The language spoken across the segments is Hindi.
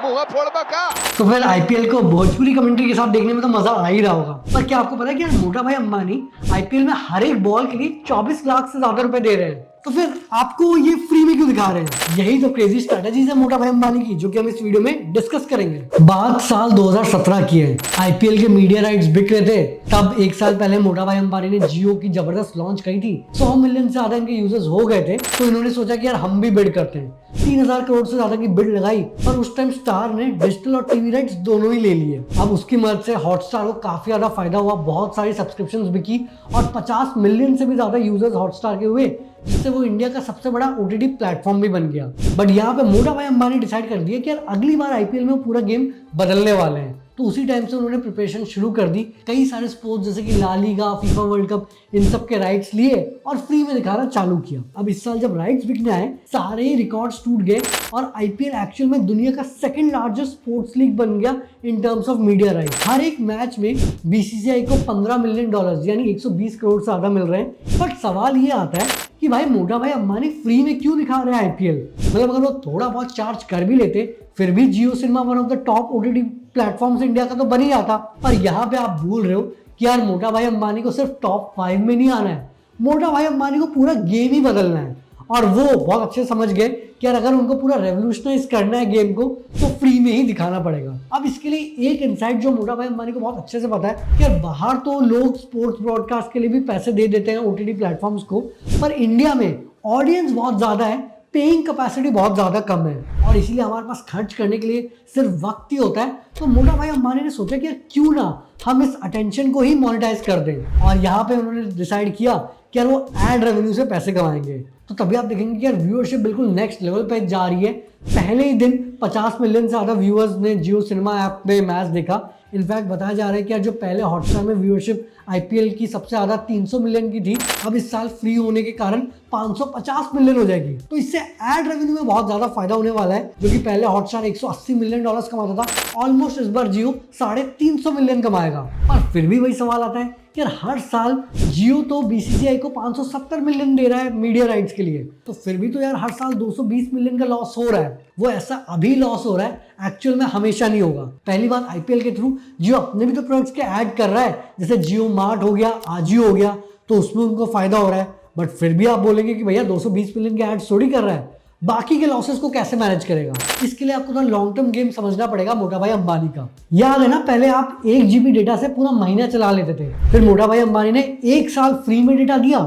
मुंह फोड़ का। तो फिर आईपीएल को भोजपुरी कमेंट्री के साथ देखने में तो मजा आ ही रहा होगा। पर क्या आपको पता है कि यार मोटा भाई अंबानी आईपीएल में हर एक बॉल के लिए 24 लाख से ज्यादा रुपए दे रहे हैं। तो फिर आपको ये फ्री में क्यों दिखा रहे हैं? यही तो क्रेजी स्ट्रेटजीज है मोटा भाई अंबानी की, जो कि हम इस वीडियो में डिस्कस करेंगे। बात साल 2017 की है। आईपीएल के मीडिया राइट्स बिक रहे थे। तब एक साल पहले मोटा भाई अंबानी ने जियो की जबरदस्त लॉन्च करी थी। 100 मिलियन से ज्यादा इनके यूजर्स हो गए थे, तो इन्होंने सोचा कि यार हम भी बिड करते हैं। 3000 करोड़ से ज्यादा की बिड लगाई और उस टाइम स्टार ने डिजिटल और टीवी राइट्स दोनों ही ले लिए। अब उसकी मदद से हॉटस्टार को काफी ज्यादा फायदा हुआ, बहुत सारी सब्सक्रिप्शंस बिकी और 50 मिलियन से भी ज्यादा यूजर्स हॉटस्टार के हुए, जिससे वो इंडिया का सबसे बड़ा ओटीटी प्लेटफॉर्म भी बन गया। बट यहाँ पे मोटा भाई अंबानी डिसाइड कर दिया कि यार अगली बार आईपीएल में वो पूरा गेम बदलने वाले हैं। तो उसी टाइम से उन्होंने प्रिपरेशन शुरू कर दी। कई सारे स्पोर्ट्स जैसे कि La Liga, FIFA World Cup, इन सब के राइट्स लिए और फ्री में दिखाना चालू किया। अब इस साल जब राइट्स बिकने आए, सारे ही रिकॉर्ड्स टूट गए और आईपीएल एक्चुअल में दुनिया का सेकंड लार्जेस्ट स्पोर्ट्स लीग बन गया in terms of media rights. हर एक मैच में बीसीसीआई को $15 मिलियन यानी 120 करोड़ से ज्यादा मिल रहे हैं। बट सवाल ये आता है कि भाई मोटा भाई अंबानी फ्री में क्यों दिखा रहे हैं आईपीएल? मतलब अगर वो थोड़ा बहुत चार्ज कर भी लेते, फिर भी Jio cinema one of the top OTT platforms India का तो बन ही जाता। पर यहाँ पे आप भूल रहे हो कि यार मोटा भाई अंबानी को सिर्फ टॉप 5 में नहीं आना है, मोटा भाई अंबानी को पूरा गेम ही बदलना है। और वो बहुत अच्छे समझ गए कि यार अगर उनको पूरा रेवोल्यूशनाइज करना है गेम को, तो फ्री में ही दिखाना पड़ेगा। अब इसके लिए एक इनसाइट जो मोटा भाई अंबानी को बहुत अच्छे से पता है कि यार बाहर तो लोग स्पोर्ट्स ब्रॉडकास्ट के लिए भी पैसे दे देते हैं ओटीटी प्लेटफॉर्म्स को, पर इंडिया में ऑडियंस बहुत ज्यादा है, पेइंग कैपेसिटी बहुत ज्यादा कम है और इसीलिए हमारे पास खर्च करने के लिए सिर्फ वक्त ही होता है। तो मोटा भाई अंबानी ने सोचा कि यार क्यों ना हम इस अटेंशन को ही मोनेटाइज कर दें, और यहाँ पे उन्होंने डिसाइड किया कि यार वो एड रेवेन्यू से पैसे कमाएंगे। तो तभी आप देखेंगे कि यार व्यूअरशिप बिल्कुल नेक्स्ट लेवल पे जा रही है। पहले ही दिन 50 मिलियन से ज्यादा व्यूअर्स ने जियो सिनेमा ऐप में मैच देखा। इनफैक्ट बताया जा रहा है कि यार जो पहले हॉटस्टार में व्यूअरशिप आईपीएल की सबसे ज्यादा 300 मिलियन की थी, अब इस साल फ्री होने के कारण 550 मिलियन हो जाएगी। तो इससे एड रेवेन्यू में बहुत ज्यादा फायदा होने वाला है। जो कि पहले हॉटस्टार $180 मिलियन कमाता था, ऑलमोस्ट इस बार जियो 350 मिलियन कमाएगा। पर फिर भी वही सवाल आता है कि यार हर साल जियो तो बीसीसीआई को 570 मिलियन दे रहा है मीडिया राइट्स के लिए, तो फिर भी तो यार हर साल 220 मिलियन का लॉस हो रहा है। वो ऐसा अभी लॉस हो रहा है, एक्चुअल में हमेशा नहीं होगा। पहली बात, आईपीएल के थ्रू जियो अपने भी तो प्रोडक्ट्स के ऐड कर रहा है, जैसे जियो मार्ट हो गया, आजियो हो गया, तो उसमें उनको फायदा हो रहा है। बट फिर भी आप बोलेंगे कि भैया 220 मिलियन के ऐड थोड़ी कर रहा है, बाकी के लॉसेस को कैसे मैनेज करेगा? इसके लिए आपको थोड़ा लॉन्ग टर्म गेम समझना पड़ेगा मोटा भाई अंबानी का। याद है ना, पहले आप 1 GB डेटा से पूरा महीना चला लेते थे, फिर मोटा भाई अंबानी ने 1 साल फ्री में डेटा दिया।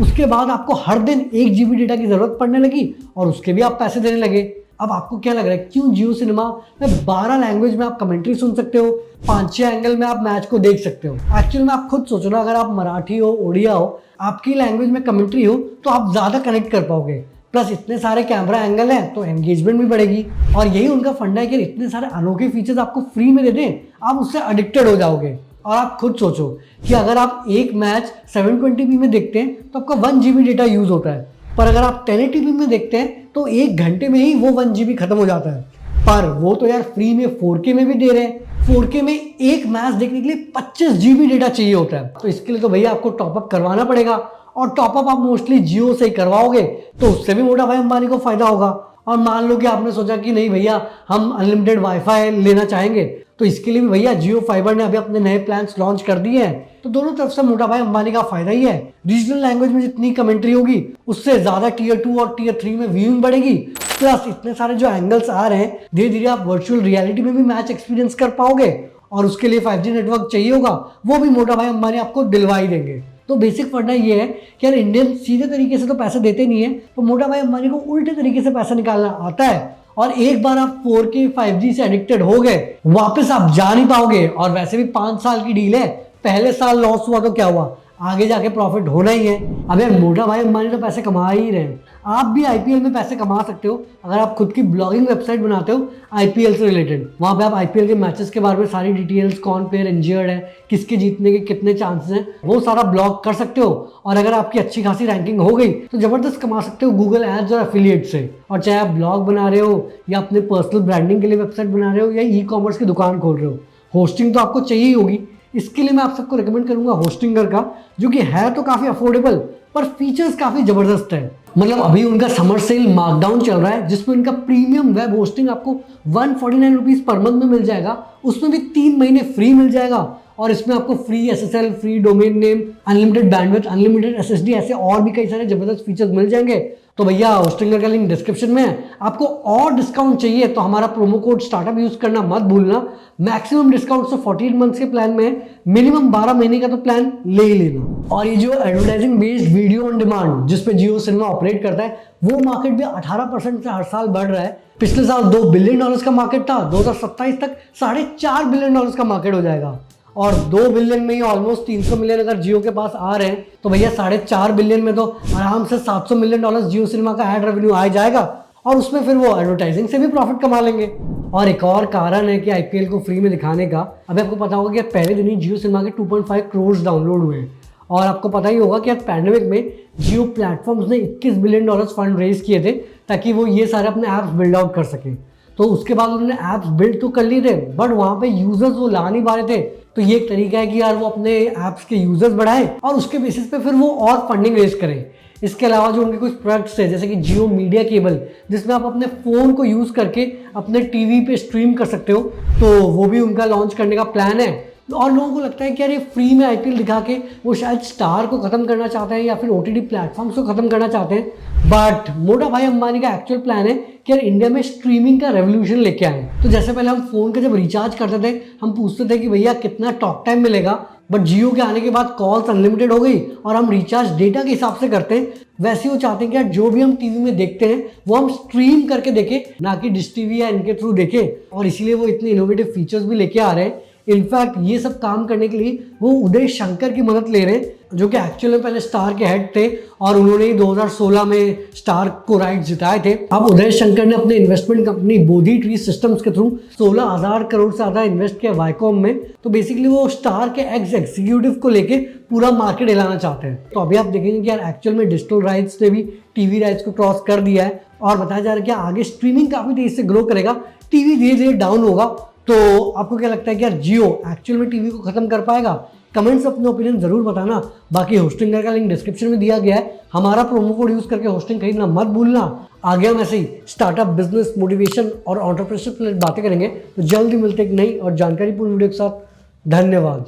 उसके बाद आपको हर दिन 1 GB डेटा की जरूरत पड़ने लगी और उसके भी आप पैसे देने लगे। अब आपको क्या लग रहा है, क्यों जियो सिनेमा में 12 लैंग्वेज में आप कमेंट्री सुन सकते हो, 5-6 एंगल में आप मैच को देख सकते हो? एक्चुअल में आप खुद सोचो ना, अगर आप मराठी हो, ओडिया हो, आपकी लैंग्वेज में कमेंट्री हो, तो आप ज्यादा कनेक्ट कर पाओगे। प्लस इतने सारे कैमरा एंगल हैं तो एंगेजमेंट भी बढ़ेगी। और यही उनका फंडा है कि इतने सारे अनोखे फीचर्स आपको फ्री में दे दें, आप उससे एडिक्टेड हो जाओगे। और आप खुद सोचो कि अगर आप एक मैच 720p में देखते हैं तो आपका 1 GB डेटा यूज होता है, पर अगर आप 1080p में देखते हैं तो 1 घंटे में ही वो 1 GB खत्म हो जाता है। पर वो तो यार फ्री में 4K में भी दे रहे हैं। 4K में एक मैच देखने के लिए 25 GB डेटा चाहिए होता है, तो इसके लिए तो भैया आपको टॉपअप करवाना पड़ेगा। और टॉपअप आप मोस्टली जियो से ही करवाओगे, तो उससे भी मोटा भाई अंबानी को फायदा होगा। और मान लो कि आपने सोचा कि नहीं भैया हम अनलिमिटेड वाईफाई लेना चाहेंगे, तो इसके लिए भी भैया जियो फाइबर ने अभी अपने नए प्लान्स लॉन्च कर दिए हैं। तो दोनों तरफ से मोटा भाई अंबानी का फायदा ही है। रीजनल लैंग्वेज में जितनी कमेंट्री होगी, उससे ज्यादा टीयर 2 और टीयर 3 में व्यूइंग बढ़ेगी। प्लस इतने सारे जो एंगल्स आ रहे हैं, धीरे धीरे आप वर्चुअल रियलिटी में भी मैच एक्सपीरियंस कर पाओगे, और उसके लिए 5G नेटवर्क चाहिए होगा, वो भी मोटा भाई अंबानी आपको दिलवा ही देंगे। तो बेसिक फंडा ये है कि यार इंडियन सीधे तरीके से तो पैसे देते नहीं है, तो मोटा भाई अंबानी को उल्टे तरीके से पैसा निकालना आता है। और एक बार आप 4K 5G से एडिक्टेड हो गए, वापस आप जा नहीं पाओगे। और वैसे भी 5 साल की डील है, पहले साल लॉस हुआ तो क्या हुआ, आगे जाके प्रॉफिट होना ही है। अब यार मोटा भाई अंबानी तो पैसे कमा ही रहे हैं, आप भी आईपीएल में पैसे कमा सकते हो अगर आप खुद की ब्लॉगिंग वेबसाइट बनाते हो आईपीएल से रिलेटेड। वहां पे आप आईपीएल के मैचेस के बारे में सारी डिटेल्स, कौन प्लेयर इंजर्ड है, किसके जीतने के कितने चांसेस हैं, वो सारा ब्लॉग कर सकते हो। और अगर आपकी अच्छी खासी रैंकिंग हो गई तो जबरदस्त कमा सकते हो गूगल एड्स और एफिलिएट से। और चाहे आप ब्लॉग बना रहे हो या अपने पर्सनल ब्रांडिंग के लिए वेबसाइट बना रहे हो या ई कॉमर्स की दुकान खोल रहे हो, होस्टिंग तो आपको चाहिए ही होगी। इसके लिए मैं आप सबको रिकमेंड करूंगा होस्टिंगर का, जो कि है तो काफी अफोर्डेबल पर फीचर्स काफी जबरदस्त है। मतलब अभी उनका समर सेल मार्कडाउन चल रहा है जिसमें उनका प्रीमियम वेब होस्टिंग आपको 149 रुपीज़ पर मंथ में मिल जाएगा। उसमें भी 3 महीने फ्री मिल जाएगा और इसमें आपको free SSL, free domain name, unlimited bandwidth, unlimited SSD, ऐसे और भी कई सारे जबरदस्त फीचर्स मिल जाएंगे। तो भैया होस्टिंगर का लिंक डिस्क्रिप्शन में है। आपको और डिस्काउंट चाहिए तो हमारा प्रोमो कोड स्टार्टअप यूज करना मत भूलना। मैक्सिमम डिस्काउंट तो 48 मंथ्स के प्लान में है, मिनिमम 12 महीने का तो प्लान ले ही लेना। और ये जो advertising based video on demand जिसपे जियो सिनेमा ऑपरेट करता है, वो मार्केट भी 18% से हर साल बढ़ रहा है। पिछले साल $2 बिलियन का मार्केट था, 2027 तक $4.5 बिलियन का मार्केट हो जाएगा। और 2 बिलियन में ही ऑलमोस्ट 300 मिलियन अगर जियो के पास आ रहे हैं तो भैया 4.5 बिलियन में तो आराम से $700 मिलियन जियो सिनेमा का एड रेवेन्यू आ जाएगा और उसमें फिर वो एडवर्टाइजिंग से भी प्रॉफिट कमा लेंगे। और एक और कारण है कि IPL को फ्री में दिखाने का, अभी आपको पता होगा कि पहले दिन ही जियो सिनेमा के 2.5 करोड़ डाउनलोड हुए हैं। और आपको पता ही होगा कि आज पैंडेमिक में जियो प्लेटफॉर्म्स ने $21 बिलियन फंड रेज किए थे ताकि वो ये सारे अपने ऐप्स बिल्ड आउट कर सकें। तो उसके बाद उन्होंने ऐप्स बिल्ड तो कर लिए थे बट वहाँ पे यूजर्स वो ला नहीं पा रहे थे। तो ये एक तरीका है कि यार वो अपने ऐप्स के यूजर्स बढ़ाएं और उसके बेसिस पे फिर वो और फंडिंग रेज करें। इसके अलावा जो उनके कुछ प्रोडक्ट्स है जैसे कि जियो मीडिया केबल, जिसमें आप अपने फ़ोन को यूज़ करके अपने टीवी पे स्ट्रीम कर सकते हो, तो वो भी उनका लॉन्च करने का प्लान है। और लोगों को लगता है कि यार ये फ्री में IPL दिखा के वो शायद स्टार को ख़त्म करना चाहते हैं या फिर OTT प्लेटफॉर्म्स को ख़त्म करना चाहते हैं। बट मोटा भाई अंबानी का एक्चुअल प्लान है कि यार इंडिया में स्ट्रीमिंग का रेवोल्यूशन लेके आए। तो जैसे पहले हम फ़ोन का जब रिचार्ज करते थे हम पूछते थे कि भैया कितना टॉक टाइम मिलेगा, बट जियो के आने के बाद कॉल्स अनलिमिटेड हो गई और हम रिचार्ज डेटा के हिसाब से करते हैं। वैसे वो चाहते हैं कि यार जो भी हम टीवी में देखते हैं वो हम स्ट्रीम करके देखें, ना कि डिश टीवी या इनके थ्रू देखें। और इसीलिए वो इतने इनोवेटिव फीचर्स भी लेके आ रहे हैं। इनफैक्ट ये सब काम करने के लिए वो उदय शंकर की मदद ले रहे हैं जो कि एक्चुअल में पहले स्टार के हेड थे और उन्होंने ही 2016 में स्टार को राइट्स जिताए थे। अब उदय शंकर ने अपने investment company Bodhi tree systems के थ्रू 16,000 करोड़ से ज़्यादा इन्वेस्ट किया वाईकॉम में। तो बेसिकली वो स्टार के एक्स एग्जीक्यूटिव को लेके पूरा मार्केट हिलाना चाहते हैं। तो अभी आप देखेंगे कि यार एक्चुअल में डिजिटल राइट्स ने भी टीवी राइट्स को क्रॉस कर दिया है और बताया जा रहा है कि आगे स्ट्रीमिंग काफ़ी तेजी से ग्रो करेगा, टीवी धीरे धीरे डाउन होगा। तो आपको क्या लगता है कि यार जियो एक्चुअल में टीवी को खत्म कर पाएगा? कमेंट्स अपने ओपिनियन जरूर बताना। बाकी होस्टिंगर का लिंक डिस्क्रिप्शन में दिया गया है। हमारा प्रोमो कोड यूज करके होस्टिंग खरीदना मत भूलना। आगे हम ऐसे ही स्टार्टअप, बिजनेस, मोटिवेशन और एंटरप्रेन्योरशिप बातें करेंगे। तो जल्दी मिलते एक नई और जानकारीपूर्ण वीडियो के साथ। धन्यवाद।